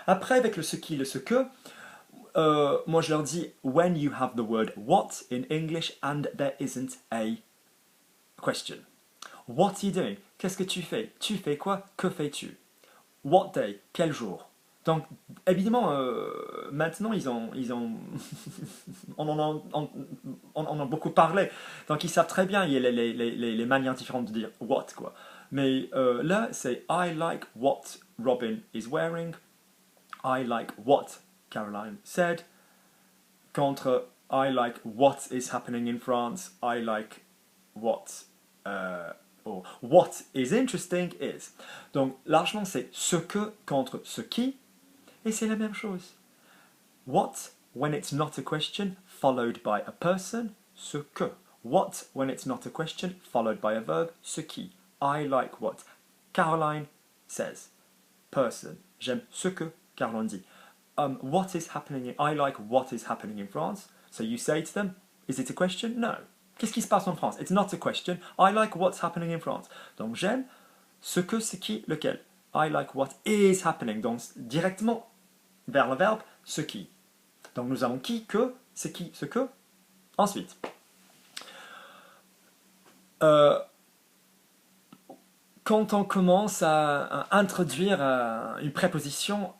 Après, avec le ce qui, le ce que, moi je leur dis when you have the word what in English and there isn't a question. What are you doing? Qu'est-ce que tu fais? Tu fais quoi? Que fais-tu? What day? Quel jour? Donc, évidemment, maintenant, on en a beaucoup parlé. Donc, ils savent très bien il y a les manières différentes de dire what, quoi. Mais là, c'est I like what Robin is wearing. I like what Caroline said. Contre I like what is happening in France. I like what or what is interesting is. Donc, largement, c'est ce que contre ce qui. Et c'est la même chose. What, when it's not a question, followed by a person, ce que. What, when it's not a question, followed by a verb, ce qui. I like what Caroline says. Person. J'aime ce que Caroline dit. What is happening I like what is happening in France. So you say to them, is it a question? No. Qu'est-ce qui se passe en France? It's not a question. I like what's happening in France. Donc j'aime ce que, ce qui, lequel. I like what is happening. Donc directement vers le verbe ce qui. Donc nous avons qui, ce que. Ensuite, quand on commence à introduire une préposition,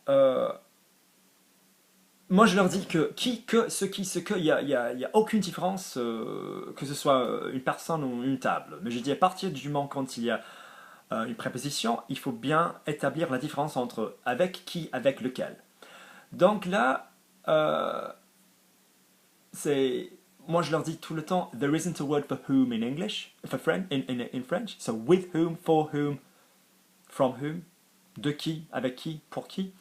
moi je leur dis que qui, que, ce qui, ce que, il n'y a aucune différence que ce soit une personne ou une table. Mais je dis à partir du moment quand il y a une préposition, il faut bien établir la différence entre avec qui, avec lequel. Donc là, moi je leur dis tout le temps, there isn't a word for whom in English, for friend, in French. So with whom, for whom, from whom, de qui, avec qui, pour qui.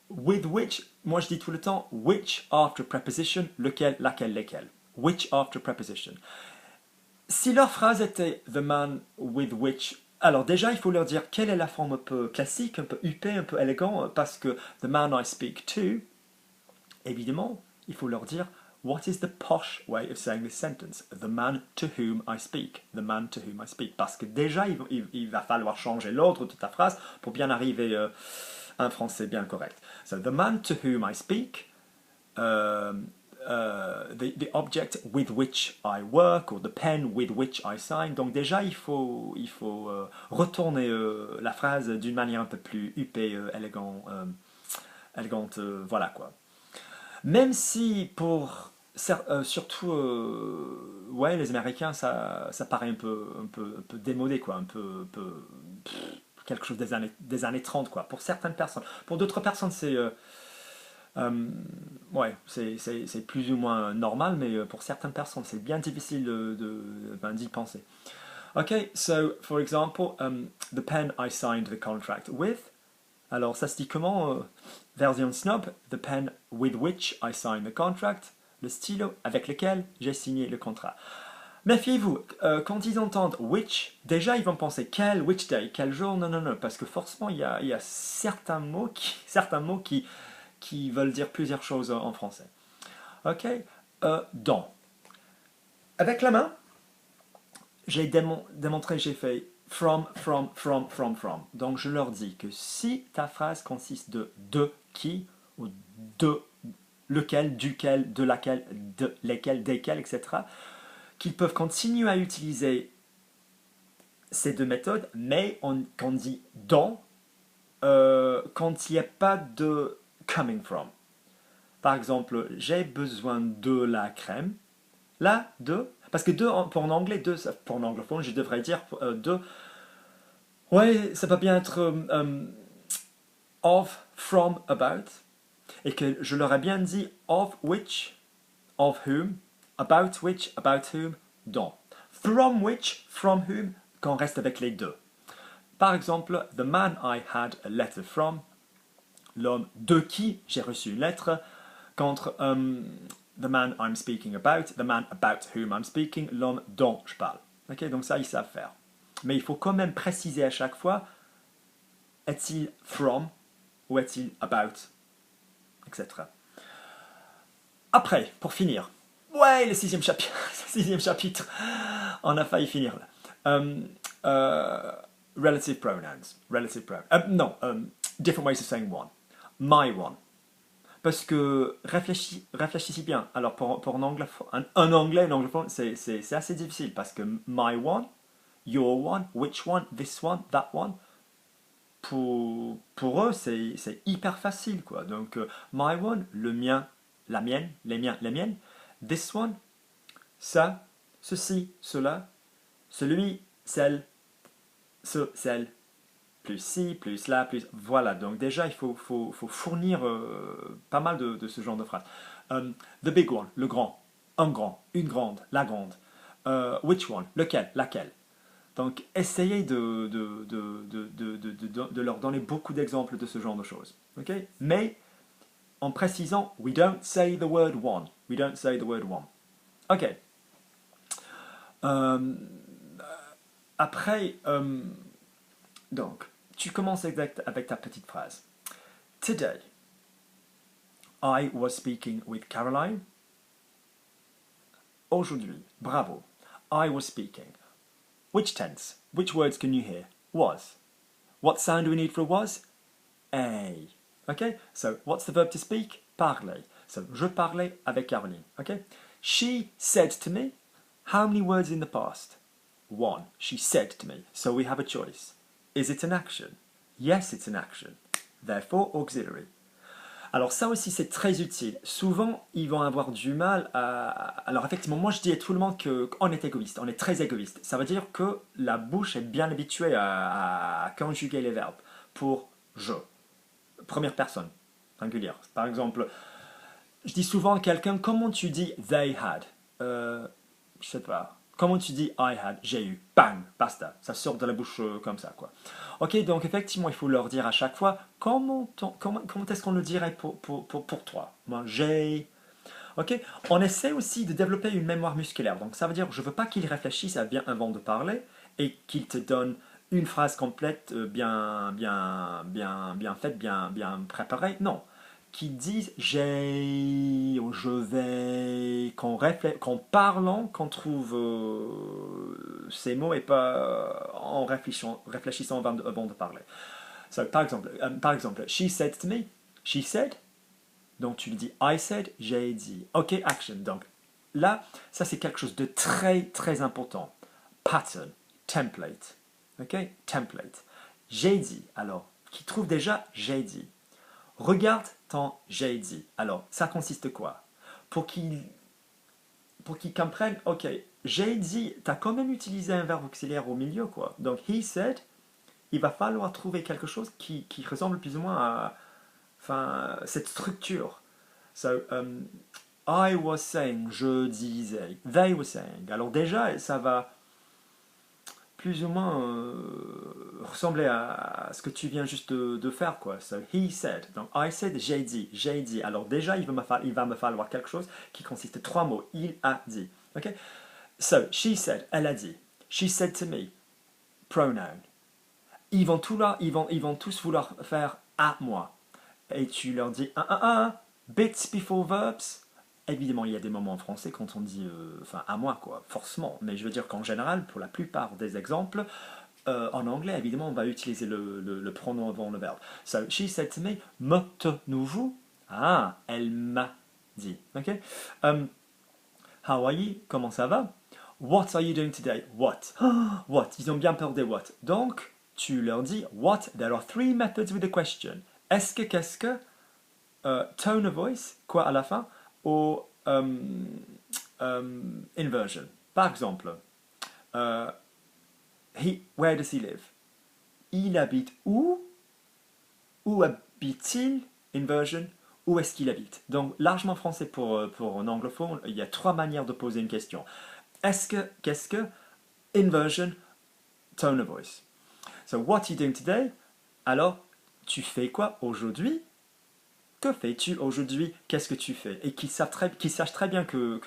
With which, moi je dis tout le temps, which after preposition, lequel, laquelle, lesquels. Which after preposition. Si leur phrase était the man with which, alors déjà il faut leur dire quelle est la forme un peu classique, un peu huppée, un peu élégant, parce que the man I speak to, évidemment, il faut leur dire what is the posh way of saying this sentence? The man to whom I speak. The man to whom I speak. Parce que déjà il va falloir changer l'ordre de ta phrase pour bien arriver à un français bien correct. So the man to whom I speak, the object with which I work, or the pen with which I sign. Donc déjà, il faut retourner la phrase d'une manière un peu plus huppée, élégante, voilà quoi. Même si pour surtout ouais, les Américains, ça paraît un peu démodé quoi, un peu quelque chose des années 30 quoi. Pour certaines personnes, pour d'autres personnes c'est ouais, c'est plus ou moins normal, mais pour certaines personnes, c'est bien difficile d'y penser. Ok, so, for example, the pen I signed the contract with. Alors, ça se dit comment version snob, the pen with which I signed the contract. Le stylo avec lequel j'ai signé le contrat. Méfiez-vous, quand ils entendent which, déjà ils vont penser quel, which day, quel jour, non, non, non, parce que forcément il y a certains mots qui veulent dire plusieurs choses en français. Ok, dans. Avec la main, j'ai démontré, j'ai fait from. Donc je leur dis que si ta phrase consiste de qui, ou de lequel, duquel, de laquelle, de lesquels, desquels, etc., qu'ils peuvent continuer à utiliser ces deux méthodes, mais quand on dit dans, quand il n'y a pas de coming from. Par exemple, j'ai besoin de la crème. Là, parce que pour en anglais, pour un anglophone, je devrais dire de. Ouais, ça peut bien être of, from, about. Et que je leur ai bien dit of which, of whom, about which, about whom, dans. From which, from whom, quand on reste avec les deux. Par exemple, the man I had a letter from, l'homme de qui j'ai reçu une lettre, contre the man I'm speaking about, the man about whom I'm speaking, l'homme dont je parle. Ok, donc ça, ils savent faire. Mais il faut quand même préciser à chaque fois, est-il from ou est-il about, etc. Après, pour finir, ouais, le sixième chapitre, on a failli finir là. Relative pronouns. Non, different ways of saying one. my one. Parce que réfléchissez bien. Alors pour un anglais, un anglophone, c'est assez difficile parce que my one, your one, which one, this one, that one, pour eux, c'est hyper facile, quoi. Donc, my one, le mien, la mienne, les miens, les miennes. This one, ça, ceci, cela, celui, celle, ce, celle, plus ci, plus là, plus... Voilà, donc déjà, il faut fournir pas mal de ce genre de phrases. The big one, le grand, un grand, une grande, la grande. Which one, lequel, laquelle. Donc, essayez de leur donner beaucoup d'exemples de ce genre de choses. Okay? Mais, en précisant, we don't say the word one. We don't say the word one. Ok. Après, donc, tu commences avec ta petite phrase. Today, I was speaking with Caroline. Aujourd'hui, bravo. I was speaking. Which tense? Which words can you hear? Was. What sound do we need for a was? A. Okay? So, what's the verb to speak? Parler. So, je parlais avec Caroline. Okay? She said to me. How many words in the past? One. She said to me. So, we have a choice. Is it an action? Yes, it's an action. Therefore, auxiliary. Alors ça aussi c'est très utile. Souvent ils vont avoir du mal à... Alors effectivement moi je dis à tout le monde qu'on est égoïste, on est très égoïste. Ça veut dire que la bouche est bien habituée à conjuguer les verbes pour je. Première personne, singulière. Par exemple, je dis souvent à quelqu'un comment tu dis they had. Je sais pas. Comment tu dis I had, j'ai eu, bang, basta. Ça sort de la bouche comme ça, quoi. Ok, donc effectivement, il faut leur dire à chaque fois comment est-ce qu'on le dirait pour toi. Moi, j'ai. Ok, on essaie aussi de développer une mémoire musculaire. Donc ça veut dire, je veux pas qu'ils réfléchissent à bien avant de parler et qu'ils te donnent une phrase complète, bien faite, bien préparée. Non, qui disent j'ai, je vais, qu'en parlant, qu'on trouve ces mots et pas en réfléchissant avant de parler. So, par exemple, she said to me, she said, donc tu lui dis I said, j'ai dit. Ok, action. Donc là, ça c'est quelque chose de très très important. Pattern, template. Ok, template. J'ai dit. Alors, qui trouve déjà j'ai dit. Regarde ton j'ai dit. Alors, ça consiste quoi? Pour qu'ils comprennent, ok, j'ai dit, tu as quand même utilisé un verbe auxiliaire au milieu, quoi. Donc, he said, il va falloir trouver quelque chose qui ressemble plus ou moins à cette structure. So, I was saying, je disais, they were saying. Alors déjà, ça va plus ou moins ressembler à ce que tu viens juste de faire, quoi. So, he said. Donc, I said, j'ai dit, j'ai dit. Alors déjà, il va me falloir quelque chose qui consiste de trois mots. Il a dit. Ok? So, she said, elle a dit. She said to me, pronoun. Ils vont tous vouloir faire à moi. Et tu leur dis bits before verbs. Évidemment, il y a des moments en français quand on dit à moi, quoi, forcément. Mais je veux dire qu'en général, pour la plupart des exemples, en anglais, évidemment, on va utiliser le pronom avant le verbe. So, she said to me, vous. Ah, elle m'a dit. Ok? How are you? Comment ça va? What are you doing today? What? What? Ils ont bien peur des what. Donc, tu leur dis what? There are three methods with the question. Est-ce que, qu'est-ce que? Tone of voice, quoi à la fin? Ou inversion. Par exemple, where does he live? Il habite où? Où habite-t-il? Inversion. Où est-ce qu'il habite? Donc, largement français pour un anglophone, il y a trois manières de poser une question. Est-ce que, qu'est-ce que? Inversion, tone of voice. So, what are you doing today? Alors, tu fais quoi aujourd'hui? Que fais-tu aujourd'hui? Qu'est-ce que tu fais? Et qu'ils sachent très bien que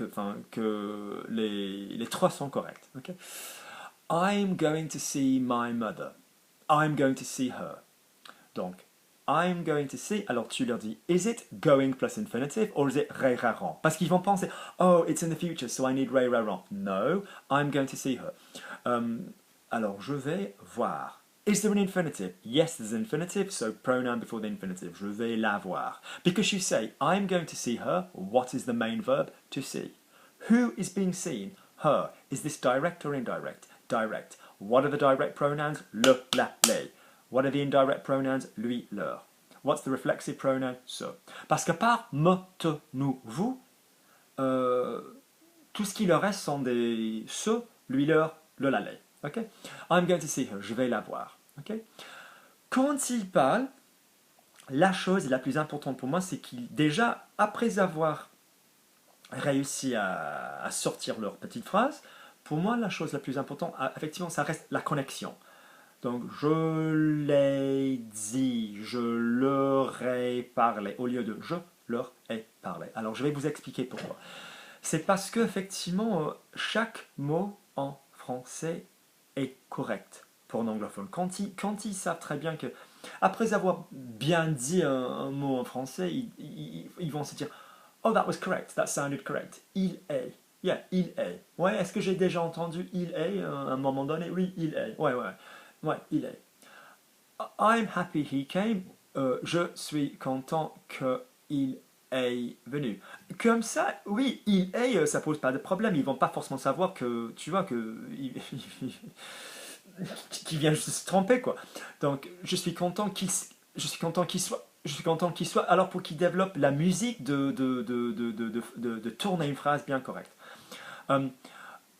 les trois sont corrects. Okay? I'm going to see my mother. I'm going to see her. Donc, I'm going to see, alors tu leur dis, is it going plus infinitive or is it reireront? Parce qu'ils vont penser, oh, it's in the future, so I need reireront. No, I'm going to see her. Alors, je vais voir. Is there an infinitive? Yes, there's an infinitive, so pronoun before the infinitive. Je vais la voir. Because you say, I'm going to see her. What is the main verb? To see. Who is being seen? Her. Is this direct or indirect? Direct. What are the direct pronouns? Le, la, les. What are the indirect pronouns? Lui, leur. What's the reflexive pronoun? Ce. Parce que par me, te, nous, vous, tout ce qui leur reste sont des ce, lui, leur, le, la, les. Okay? I'm going to see her. Je vais la voir. Okay? Quand il parle, la chose la plus importante pour moi, c'est qu'il, déjà, après avoir réussi à sortir leur petite phrase, pour moi, la chose la plus importante, effectivement, ça reste la connexion. Donc, je l'ai dit, je leur ai parlé, au lieu de je leur ai parlé. Alors, je vais vous expliquer pourquoi. C'est parce que, effectivement, chaque mot en français est correct pour un anglophone. Quand ils savent très bien que, après avoir bien dit un mot en français, ils vont se dire oh, that was correct, that sounded correct. Il est. Yeah, il est. Ouais, est-ce que j'ai déjà entendu il est à un moment donné? Oui, il est. Ouais, ouais. Ouais, il est. I'm happy he came. Je suis content qu'il est venu. Comme ça, oui, il est, ça pose pas de problème. Ils vont pas forcément savoir que, tu vois, qu'il vient juste se tromper, quoi. Donc, je suis content qu'il soit. Je suis content qu'il soit, alors pour qu'il développe la musique de tourner une phrase bien correcte.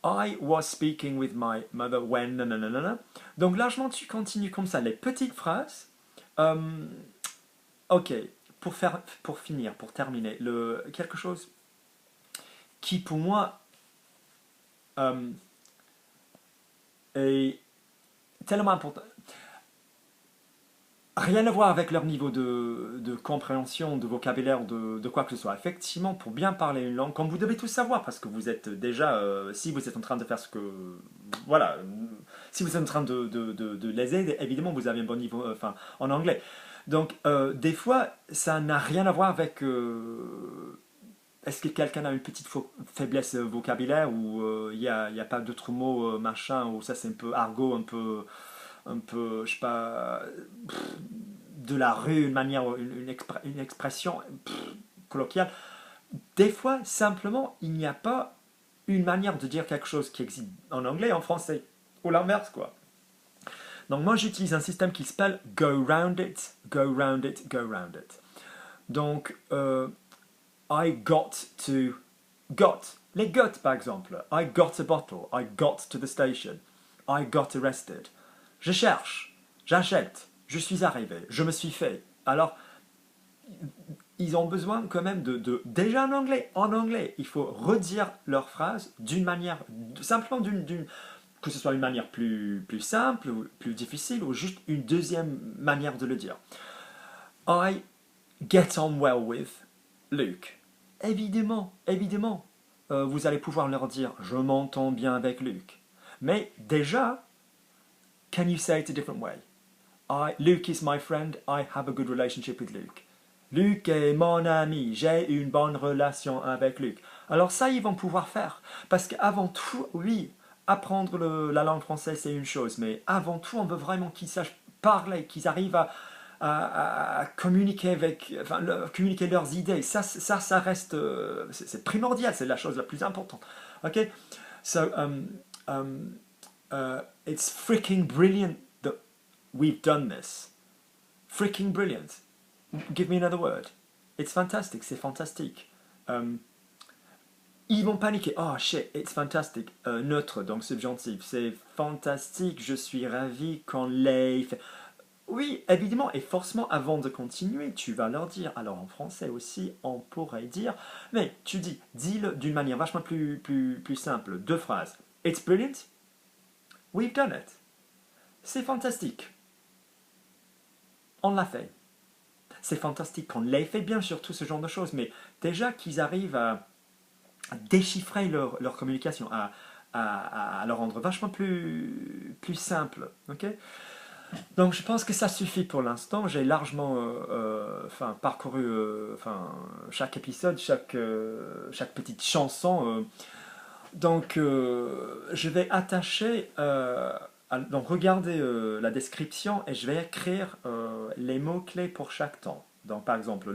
I was speaking with my mother when... nanana. Donc largement, tu continues comme ça. Les petites phrases. Ok, pour finir, pour terminer, quelque chose qui pour moi est tellement important. Rien à voir avec leur niveau de compréhension, de vocabulaire, de quoi que ce soit. Effectivement, pour bien parler une langue, comme vous devez tous savoir, parce que vous êtes déjà, si vous êtes en train de faire ce que... Voilà, si vous êtes en train de les aider, évidemment, vous avez un bon niveau en anglais. Donc, des fois, ça n'a rien à voir avec... est-ce que quelqu'un a une petite faiblesse vocabulaire, ou il n'y a pas d'autres mots, machin, ou ça c'est un peu argot, un peu, je sais pas, de la rue, une expression colloquiale. Des fois, simplement, il n'y a pas une manière de dire quelque chose qui existe en anglais et en français, ou l'inverse, quoi. Donc moi, j'utilise un système qui s'appelle Go Round It, Go Round It, Go Round It. Donc, I got to... Got. Les got, par exemple. I got a bottle. I got to the station. I got arrested. Je cherche, j'achète, je suis arrivé, je me suis fait. Alors, ils ont besoin quand même déjà en anglais, il faut redire leur phrase d'une manière, simplement que ce soit une manière plus simple, ou plus difficile, ou juste une deuxième manière de le dire. I get on well with Luke. Évidemment, vous allez pouvoir leur dire, je m'entends bien avec Luke. Mais déjà, can you say it a different way? Luke is my friend, I have a good relationship with Luke. Luke est mon ami, j'ai une bonne relation avec Luke. Alors ça, ils vont pouvoir faire. Parce qu'avant tout, oui, apprendre la langue française, c'est une chose, mais avant tout, on veut vraiment qu'ils sachent parler, qu'ils arrivent à communiquer communiquer leurs idées. Ça reste, c'est primordial, c'est la chose la plus importante. Ok? So, it's freaking brilliant that we've done this. Freaking brilliant. Give me another word. It's fantastic, c'est fantastique. Ils vont paniquer. Oh shit, it's fantastic. Neutre, donc subjonctif. C'est fantastique, je suis ravi quand les fait. Oui, évidemment, et forcément, avant de continuer, tu vas leur dire. Alors en français aussi, on pourrait dire. Mais tu dis-le d'une manière vachement plus simple. Deux phrases. It's brilliant. We've done it. C'est fantastique. On l'a fait. C'est fantastique qu'on l'ait fait, bien sûr, tout ce genre de choses, mais déjà qu'ils arrivent à déchiffrer leur communication, à leur rendre vachement plus simple. Okay? Donc je pense que ça suffit pour l'instant. J'ai largement parcouru chaque épisode, chaque petite chanson. Donc je vais attacher à Donc regardez la description et je vais écrire les mots-clés pour chaque temps. Donc par exemple, le